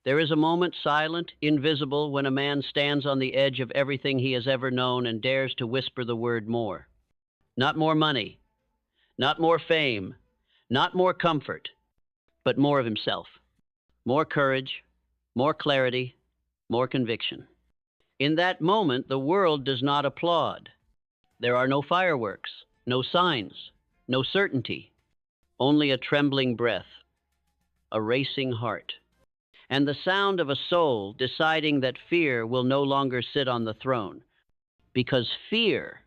There is a moment silent, invisible, when a man stands on the edge of everything he has ever known and dares to whisper the word more. Not more money, not more fame, not more comfort, but more of himself. More courage, more clarity, more conviction. In that moment, the world does not applaud. There are no fireworks, no signs, no certainty, only a trembling breath, a racing heart, and the sound of a soul deciding that fear will no longer sit on the throne. Because fear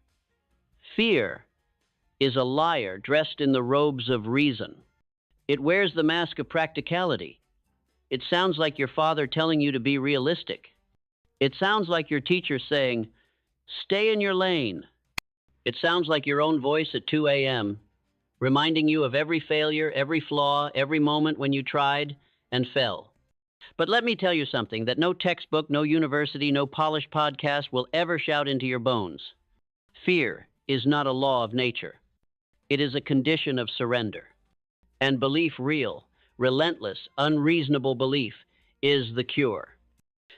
is a liar dressed in the robes of reason. It wears the mask of practicality. It sounds like your father telling you to be realistic. It sounds like your teacher saying, "Stay in your lane." It sounds like your own voice at 2 a.m., reminding you of every failure, every flaw, every moment when you tried and fell. But let me tell you something that no textbook, no university, no polished podcast will ever shout into your bones. Fear is not a law of nature. It is a condition of surrender. And belief, real, relentless, unreasonable belief, is the cure.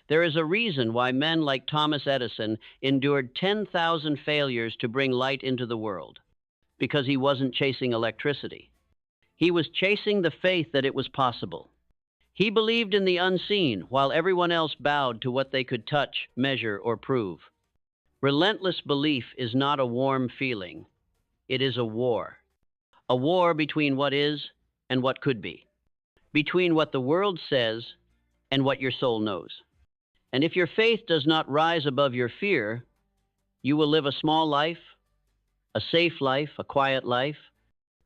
There is a reason why men like Thomas Edison endured 10,000 failures to bring light into the world. Because he wasn't chasing electricity. He was chasing the faith that it was possible. He believed in the unseen while everyone else bowed to what they could touch, measure, or prove. Relentless belief is not a warm feeling. It is a war. A war between what is and what could be. Between what the world says and what your soul knows. And if your faith does not rise above your fear, you will live a small life, a safe life, a quiet life.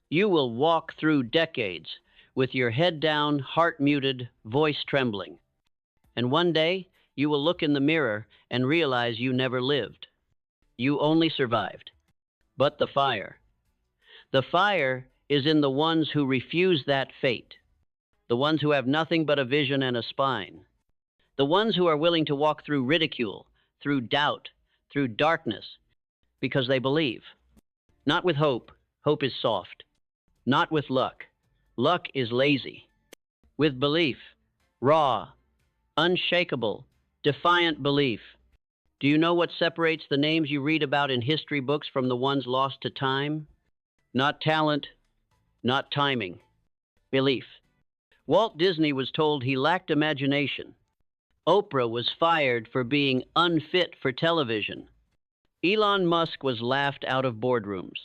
You will walk through decades with your head down, heart muted, voice trembling. And one day, you will look in the mirror and realize you never lived. You only survived. But the fire is in the ones who refuse that fate, the ones who have nothing but a vision and a spine, the ones who are willing to walk through ridicule, through doubt, through darkness, because they believe. Not with hope. Hope is soft. Not with luck. Luck is lazy. With belief, raw, unshakable, defiant belief. Do you know what separates the names you read about in history books from the ones lost to time? Not talent, not timing. Belief. Walt Disney was told he lacked imagination. Oprah was fired for being unfit for television. Elon Musk was laughed out of boardrooms.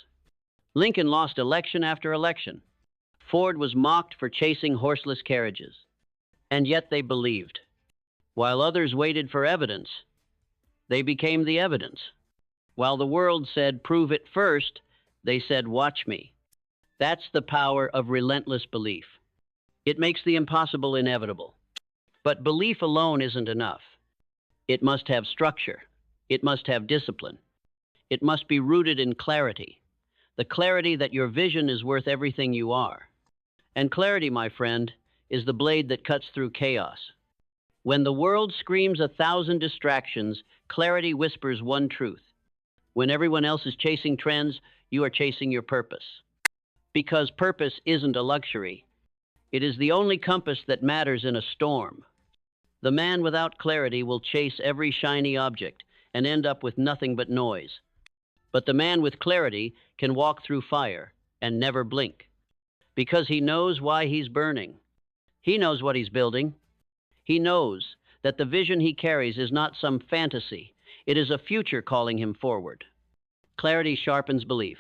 Lincoln lost election after election. Ford was mocked for chasing horseless carriages. And yet they believed. While others waited for evidence, they became the evidence. While the world said, "Prove it first," they said, "Watch me." That's the power of relentless belief. It makes the impossible inevitable. But belief alone isn't enough. It must have structure. It must have discipline. It must be rooted in clarity. The clarity that your vision is worth everything you are. And clarity, my friend, is the blade that cuts through chaos. When the world screams 1,000 distractions, clarity whispers one truth. When everyone else is chasing trends, you are chasing your purpose. Because purpose isn't a luxury. It is the only compass that matters in a storm. The man without clarity will chase every shiny object and end up with nothing but noise. But the man with clarity can walk through fire and never blink. Because he knows why he's burning. He knows what he's building. He knows that the vision he carries is not some fantasy. It is a future calling him forward. Clarity sharpens belief.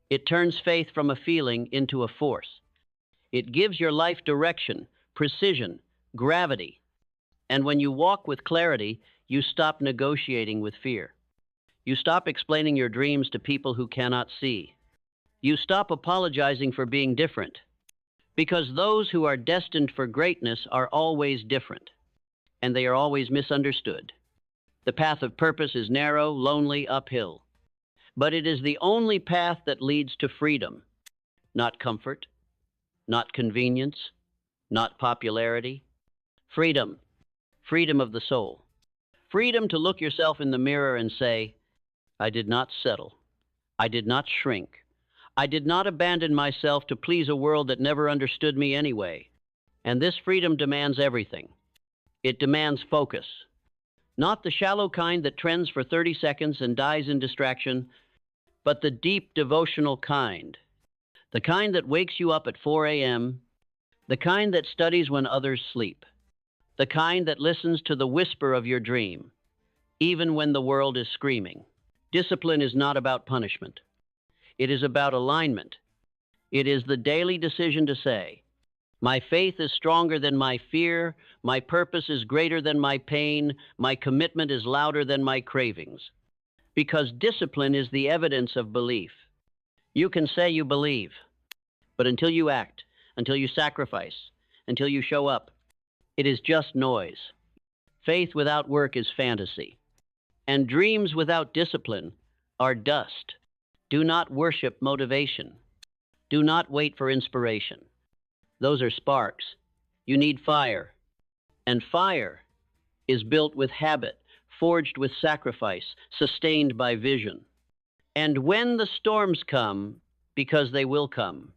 It turns faith from a feeling into a force. It gives your life direction, precision, gravity. And when you walk with clarity, you stop negotiating with fear. You stop explaining your dreams to people who cannot see. You stop apologizing for being different. Because those who are destined for greatness are always different. And they are always misunderstood. The path of purpose is narrow, lonely, uphill. But it is the only path that leads to freedom. Not comfort, not convenience, not popularity. Freedom. Freedom of the soul. Freedom to look yourself in the mirror and say, "I did not settle. I did not shrink. I did not abandon myself to please a world that never understood me anyway." And this freedom demands everything. It demands focus. Not the shallow kind that trends for 30 seconds and dies in distraction, but the deep devotional kind. The kind that wakes you up at 4 a.m., the kind that studies when others sleep, the kind that listens to the whisper of your dream, even when the world is screaming. Discipline is not about punishment. It is about alignment. It is the daily decision to say, my faith is stronger than my fear, my purpose is greater than my pain, my commitment is louder than my cravings. Because discipline is the evidence of belief. You can say you believe, but until you act, until you sacrifice, until you show up, it is just noise. Faith without work is fantasy, and dreams without discipline are dust. Do not worship motivation. Do not wait for inspiration. Those are sparks. You need fire, and fire is built with habit, forged with sacrifice, sustained by vision. And when the storms come, because they will come,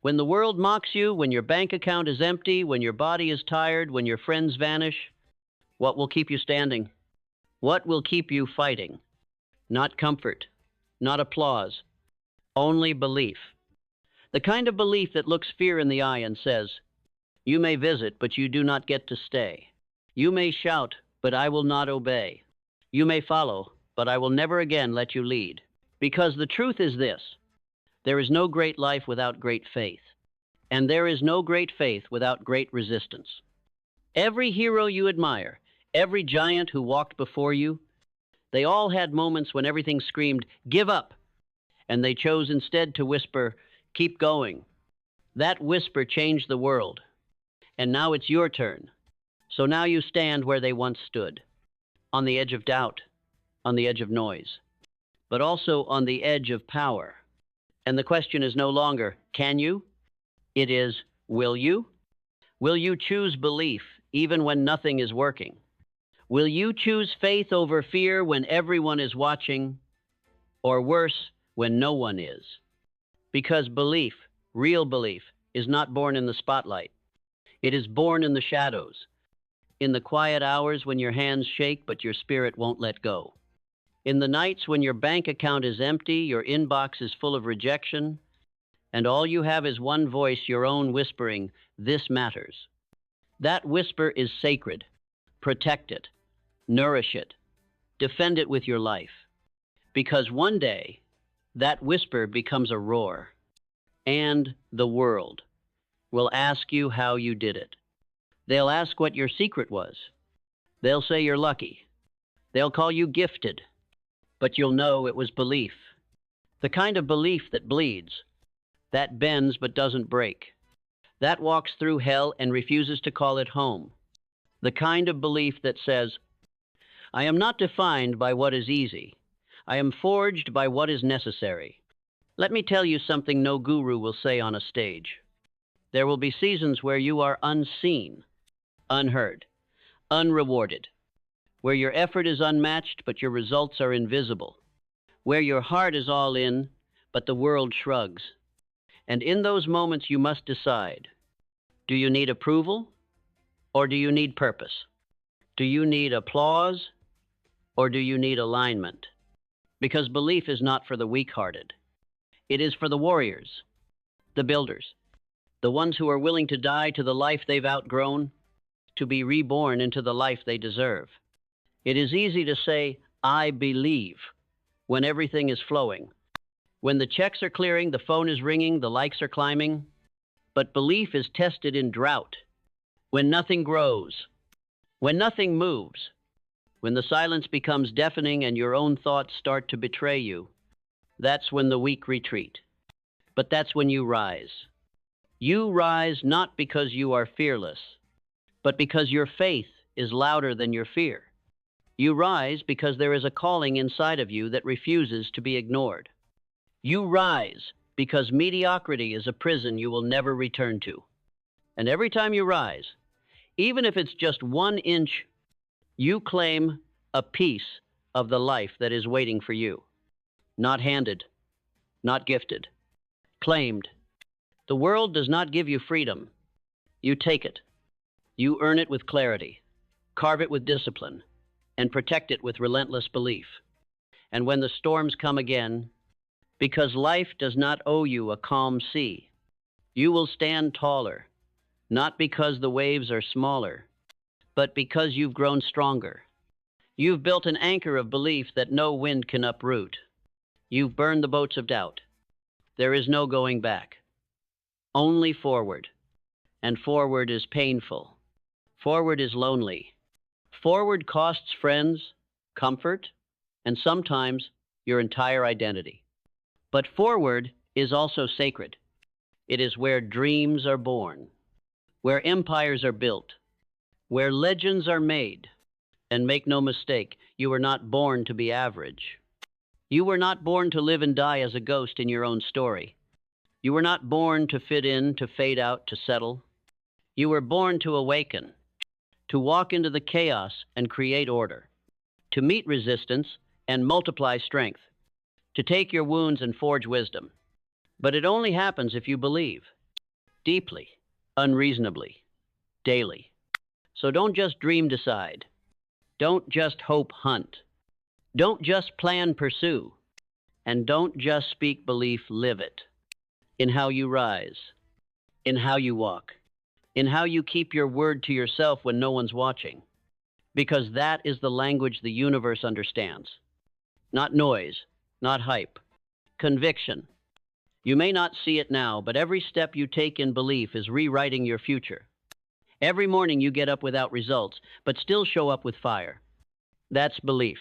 when the world mocks you, when your bank account is empty, when your body is tired, when your friends vanish, what will keep you standing? What will keep you fighting? Not comfort, not applause, only belief. The kind of belief that looks fear in the eye and says, you may visit, but you do not get to stay. You may shout, but I will not obey. You may follow, but I will never again let you lead. Because the truth is this, there is no great life without great faith, and there is no great faith without great resistance. Every hero you admire, every giant who walked before you, they all had moments when everything screamed, give up, and they chose instead to whisper, keep going. That whisper changed the world, and now it's your turn. So now you stand where they once stood, on the edge of doubt, on the edge of noise, but also on the edge of power. And the question is no longer, can you? It is, will you? Will you choose belief even when nothing is working? Will you choose faith over fear when everyone is watching? Or worse, when no one is? Because belief, real belief, is not born in the spotlight. It is born in the shadows, in the quiet hours when your hands shake but your spirit won't let go. In the nights when your bank account is empty, your inbox is full of rejection, and all you have is one voice, your own, whispering, this matters. That whisper is sacred. Protect it. Nourish it. Defend it with your life. Because one day, that whisper becomes a roar, and the world will ask you how you did it. They'll ask what your secret was. They'll say you're lucky. They'll call you gifted. But you'll know it was belief. The kind of belief that bleeds, that bends but doesn't break, that walks through hell and refuses to call it home. The kind of belief that says, I am not defined by what is easy. I am forged by what is necessary. Let me tell you something no guru will say on a stage. There will be seasons where you are unseen, unheard, unrewarded, where your effort is unmatched but your results are invisible, where your heart is all in but the world shrugs. And in those moments you must decide, do you need approval or do you need purpose? Do you need applause or do you need alignment? Because belief is not for the weak-hearted. It is for the warriors, the builders, the ones who are willing to die to the life they've outgrown, to be reborn into the life they deserve. It is easy to say, I believe, when everything is flowing. When the checks are clearing, the phone is ringing, the likes are climbing. But belief is tested in drought, when nothing grows, when nothing moves, when the silence becomes deafening and your own thoughts start to betray you. That's when the weak retreat. But that's when you rise. You rise not because you are fearless, but because your faith is louder than your fear. You rise because there is a calling inside of you that refuses to be ignored. You rise because mediocrity is a prison you will never return to. And every time you rise, even if it's just 1 inch, you claim a piece of the life that is waiting for you. Not handed, not gifted, claimed. The world does not give you freedom. You take it. You earn it with clarity. Carve it with discipline, and protect it with relentless belief. And when the storms come again, because life does not owe you a calm sea, you will stand taller, not because the waves are smaller, but because you've grown stronger. You've built an anchor of belief that no wind can uproot. You've burned the boats of doubt. There is no going back, only forward. And forward is painful. Forward is lonely. Forward costs friends, comfort, and sometimes your entire identity. But forward is also sacred. It is where dreams are born, where empires are built, where legends are made. And make no mistake, you were not born to be average. You were not born to live and die as a ghost in your own story. You were not born to fit in, to fade out, to settle. You were born to awaken, to walk into the chaos and create order, to meet resistance and multiply strength, to take your wounds and forge wisdom. But it only happens if you believe, deeply, unreasonably, daily. So don't just dream, decide. Don't just hope, hunt. Don't just plan, pursue. And don't just speak belief, live it. In how you rise, in how you walk, in how you keep your word to yourself when no one's watching. Because that is the language the universe understands. Not noise, not hype. Conviction. You may not see it now, but every step you take in belief is rewriting your future. Every morning you get up without results, but still show up with fire. That's belief.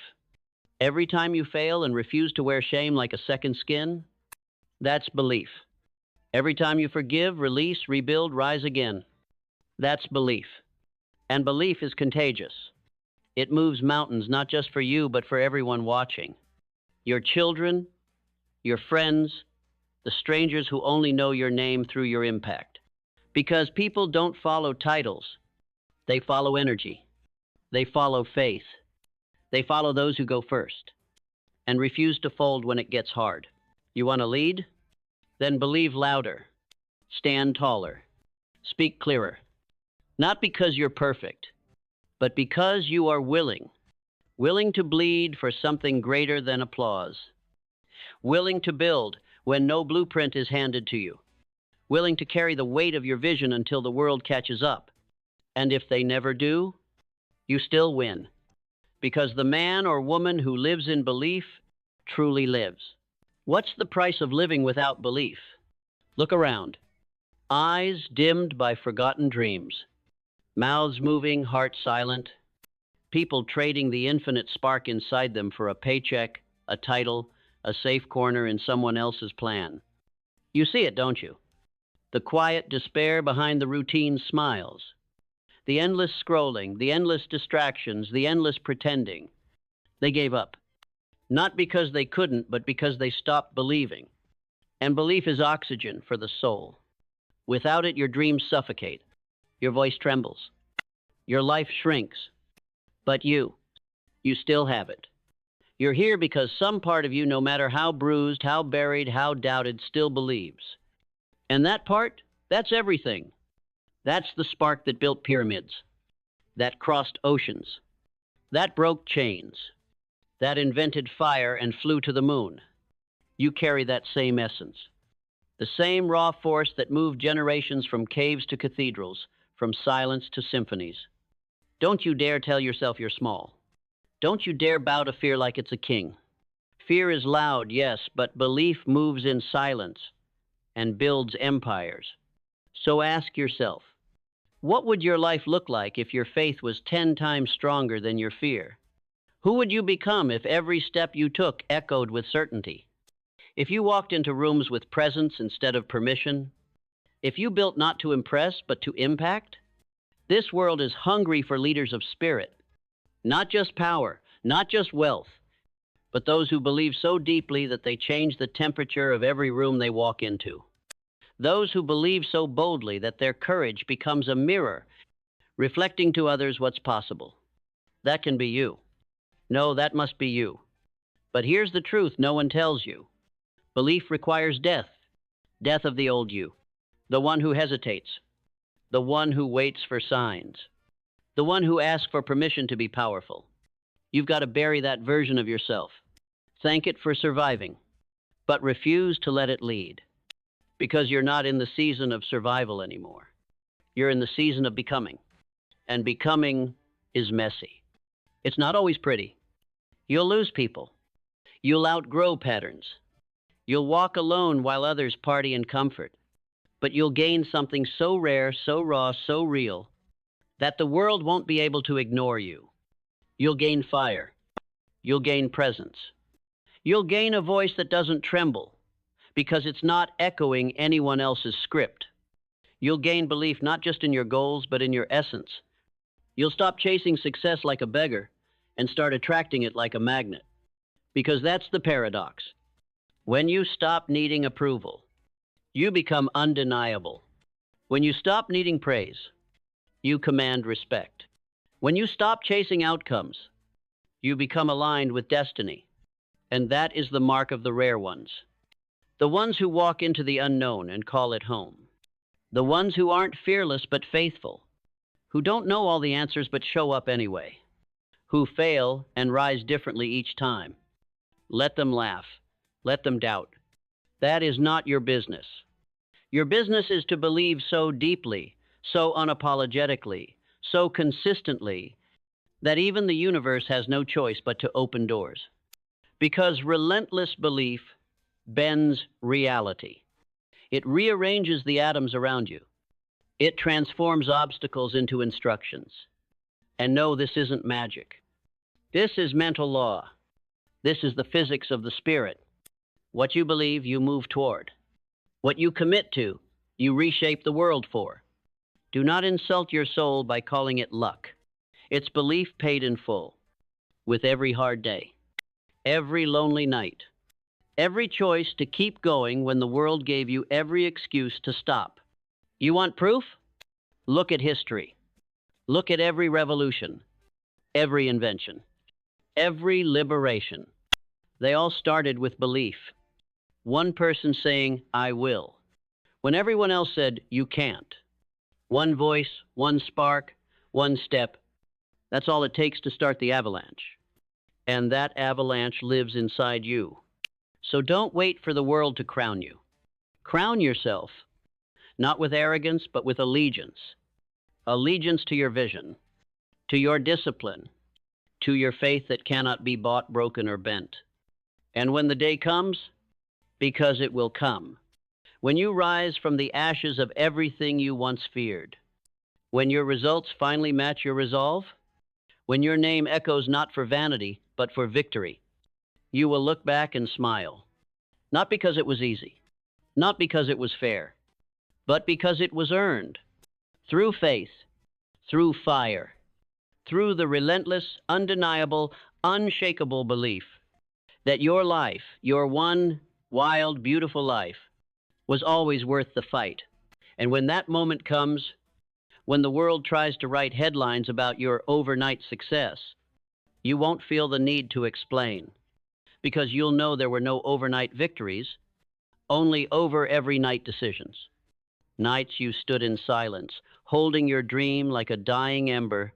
Every time you fail and refuse to wear shame like a second skin, that's belief. Every time you forgive, release, rebuild, rise again, that's belief. And belief is contagious. It moves mountains, not just for you, but for everyone watching. Your children, your friends, the strangers who only know your name through your impact. Because people don't follow titles. They follow energy. They follow faith. They follow those who go first and refuse to fold when it gets hard. You want to lead? Then believe louder. Stand taller. Speak clearer. Not because you're perfect, but because you are willing. Willing to bleed for something greater than applause. Willing to build when no blueprint is handed to you. Willing to carry the weight of your vision until the world catches up. And if they never do, you still win. Because the man or woman who lives in belief truly lives. What's the price of living without belief? Look around. Eyes dimmed by forgotten dreams. Mouths moving, hearts silent. People trading the infinite spark inside them for a paycheck, a title, a safe corner in someone else's plan. You see it, don't you? The quiet despair behind the routine smiles. The endless scrolling, the endless distractions, the endless pretending. They gave up. Not because they couldn't, but because they stopped believing. And belief is oxygen for the soul. Without it, your dreams suffocate. Your voice trembles. Your life shrinks. But you still have it. You're here because some part of you, no matter how bruised, how buried, how doubted, still believes. And that part, that's everything. That's the spark that built pyramids, that crossed oceans, that broke chains, that invented fire and flew to the moon. You carry that same essence, the same raw force that moved generations from caves to cathedrals, from silence to symphonies. Don't you dare tell yourself you're small. Don't you dare bow to fear like it's a king. Fear is loud, yes, but belief moves in silence and builds empires. So ask yourself, what would your life look like if your faith was 10 times stronger than your fear? Who would you become if every step you took echoed with certainty? If you walked into rooms with presence instead of permission? If you built not to impress, but to impact? This world is hungry for leaders of spirit. Not just power, not just wealth, but those who believe so deeply that they change the temperature of every room they walk into. Those who believe so boldly that their courage becomes a mirror, reflecting to others what's possible. That can be you. No, that must be you. But here's the truth no one tells you. Belief requires death. Death of the old you. The one who hesitates. The one who waits for signs. the one who asks for permission to be powerful. You've got to bury that version of yourself. Thank it for surviving, but refuse to let it lead. Because you're not in the season of survival anymore. You're in the season of becoming. And becoming is messy. It's not always pretty. You'll lose people. You'll outgrow patterns. You'll walk alone while others party in comfort. But you'll gain something so rare, so raw, so real, that the world won't be able to ignore you. You'll gain fire. You'll gain presence. You'll gain a voice that doesn't tremble, because it's not echoing anyone else's script. You'll gain belief not just in your goals, but in your essence. You'll stop chasing success like a beggar and start attracting it like a magnet. Because that's the paradox. When you stop needing approval, you become undeniable. When you stop needing praise, you command respect. When you stop chasing outcomes, you become aligned with destiny. And that is the mark of the rare ones. The ones who walk into the unknown and call it home. The ones who aren't fearless but faithful. Who don't know all the answers but show up anyway. Who fail and rise differently each time. Let them laugh. Let them doubt. That is not your business. Your business is to believe so deeply, so unapologetically, so consistently, that even the universe has no choice but to open doors. Because relentless belief bends reality. It rearranges the atoms around you. It transforms obstacles into instructions. And no, this isn't magic. This is mental law. This is the physics of the spirit. What you believe, you move toward. What you commit to, you reshape the world for. Do not insult your soul by calling it luck. It's belief paid in full. With every hard day. Every lonely night. Every choice to keep going when the world gave you every excuse to stop. You want proof? Look at history. Look at every revolution, every invention, every liberation. They all started with belief. One person saying, I will, when everyone else said, you can't. One voice, one spark, one step. That's all it takes to start the avalanche. And that avalanche lives inside you. So don't wait for the world to crown you. Crown yourself, not with arrogance, but with allegiance. Allegiance to your vision, to your discipline, to your faith that cannot be bought, broken, or bent. And when the day comes, because it will come, when you rise from the ashes of everything you once feared, when your results finally match your resolve, when your name echoes not for vanity, but for victory, you will look back and smile. Not because it was easy, not because it was fair, but because it was earned. Through faith, through fire, through the relentless, undeniable, unshakable belief that your life, your one wild, beautiful life, was always worth the fight. And when that moment comes, when the world tries to write headlines about your overnight success, you won't feel the need to explain, because you'll know there were no overnight victories, only over every night decisions. Nights you stood in silence, holding your dream like a dying ember,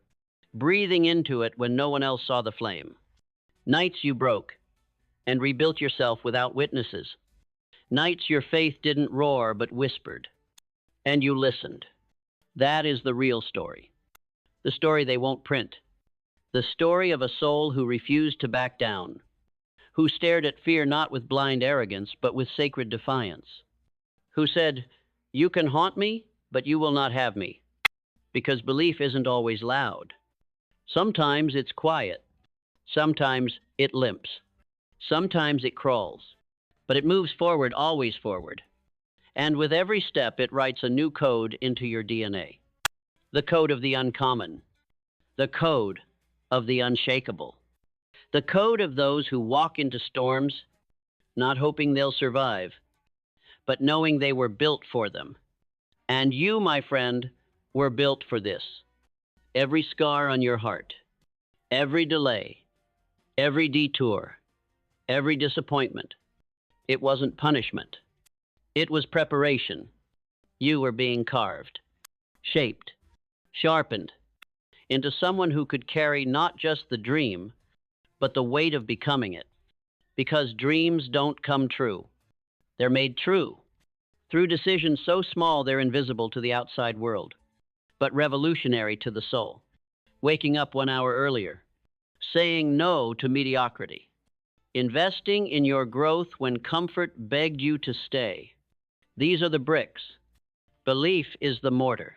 breathing into it when no one else saw the flame. Nights you broke and rebuilt yourself without witnesses. Nights your faith didn't roar but whispered, and you listened. That is the real story. The story they won't print. The story of a soul who refused to back down, who stared at fear not with blind arrogance, but with sacred defiance, who said, you can haunt me, but you will not have me, because belief isn't always loud. Sometimes it's quiet. Sometimes it limps. Sometimes it crawls. But it moves forward, always forward. And with every step, it writes a new code into your DNA. The code of the uncommon. The code of the unshakable. The code of those who walk into storms, not hoping they'll survive, but knowing they were built for them. And you, my friend, were built for this. Every scar on your heart, every delay, every detour, every disappointment, it wasn't punishment. It was preparation. You were being carved, shaped, sharpened. into someone who could carry not just the dream, but the weight of becoming it. Because dreams don't come true. They're made true through decisions so small they're invisible to the outside world, but revolutionary to the soul. Waking up 1 hour earlier, saying no to mediocrity, investing in your growth when comfort begged you to stay. These are the bricks. Belief is the mortar,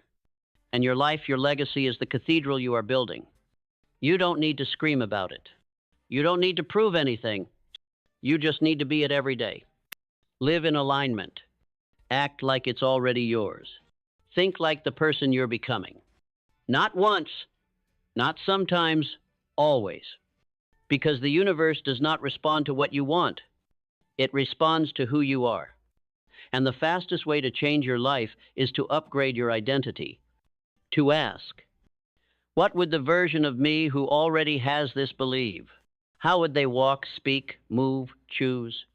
and your life, your legacy is the cathedral you are building. You don't need to scream about it. You don't need to prove anything. You just need to be it every day. Live in alignment. Act like it's already yours. Think like the person you're becoming. Not once, not sometimes, always. Because the universe does not respond to what you want. It responds to who you are. And the fastest way to change your life is to upgrade your identity. To ask, what would the version of me who already has this believe? How would they walk, speak, move, choose?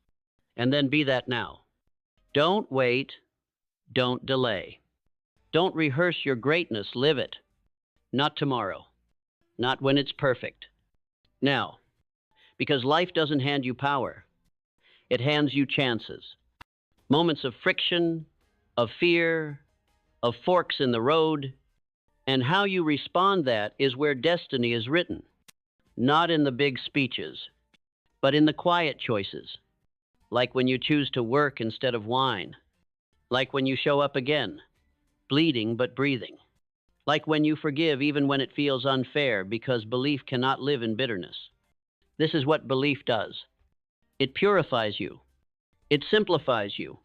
And then be that now. Don't wait. Don't delay. Don't rehearse your greatness. Live it. Not tomorrow. Not when it's perfect. Now. Because life doesn't hand you power. It hands you chances. Moments of friction, of fear, of forks in the road. And how you respond that is where destiny is written. Not in the big speeches, but in the quiet choices. Like when you choose to work instead of whine. Like when you show up again, bleeding but breathing. Like when you forgive even when it feels unfair, because belief cannot live in bitterness. This is what belief does. It purifies you. It simplifies you.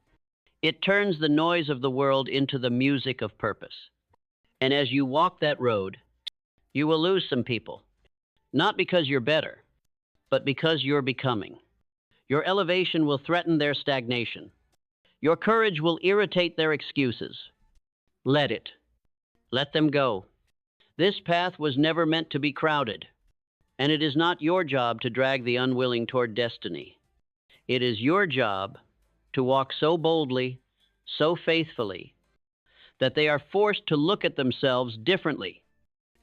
It turns the noise of the world into the music of purpose. And as you walk that road, you will lose some people. Not because you're better, but because you're becoming. Your elevation will threaten their stagnation. Your courage will irritate their excuses. Let it. Let them go. This path was never meant to be crowded, and it is not your job to drag the unwilling toward destiny. It is your job to walk so boldly, so faithfully, that they are forced to look at themselves differently.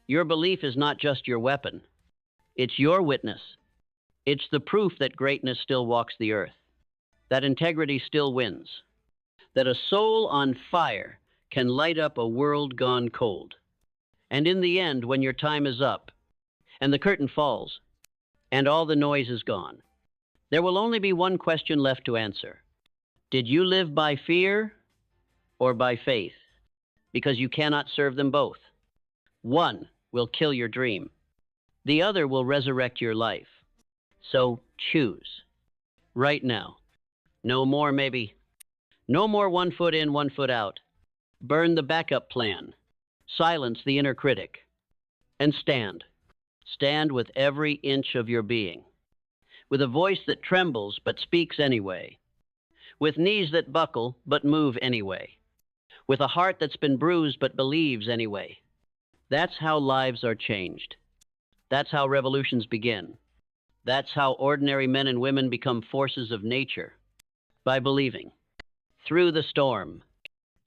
Your belief is not just your weapon. It's your witness. It's the proof that greatness still walks the earth, that integrity still wins, that a soul on fire can light up a world gone cold. And in the end, when your time is up, and the curtain falls, and all the noise is gone, there will only be one question left to answer. Did you live by fear or by faith? Because you cannot serve them both. One will kill your dream. The other will resurrect your life. So choose. Right now. No more maybe. No more 1 foot in, 1 foot out. Burn the backup plan. Silence the inner critic. And stand. Stand with every inch of your being. With a voice that trembles but speaks anyway. With knees that buckle but move anyway. With a heart that's been bruised but believes anyway. That's how lives are changed. That's how revolutions begin. That's how ordinary men and women become forces of nature. By believing. Through the storm.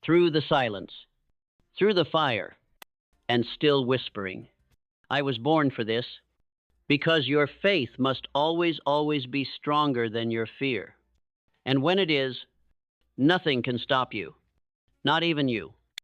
Through the silence. Through the fire. And still whispering. I was born for this. Because your faith must always, always be stronger than your fear. And when it is, nothing can stop you. Not even you.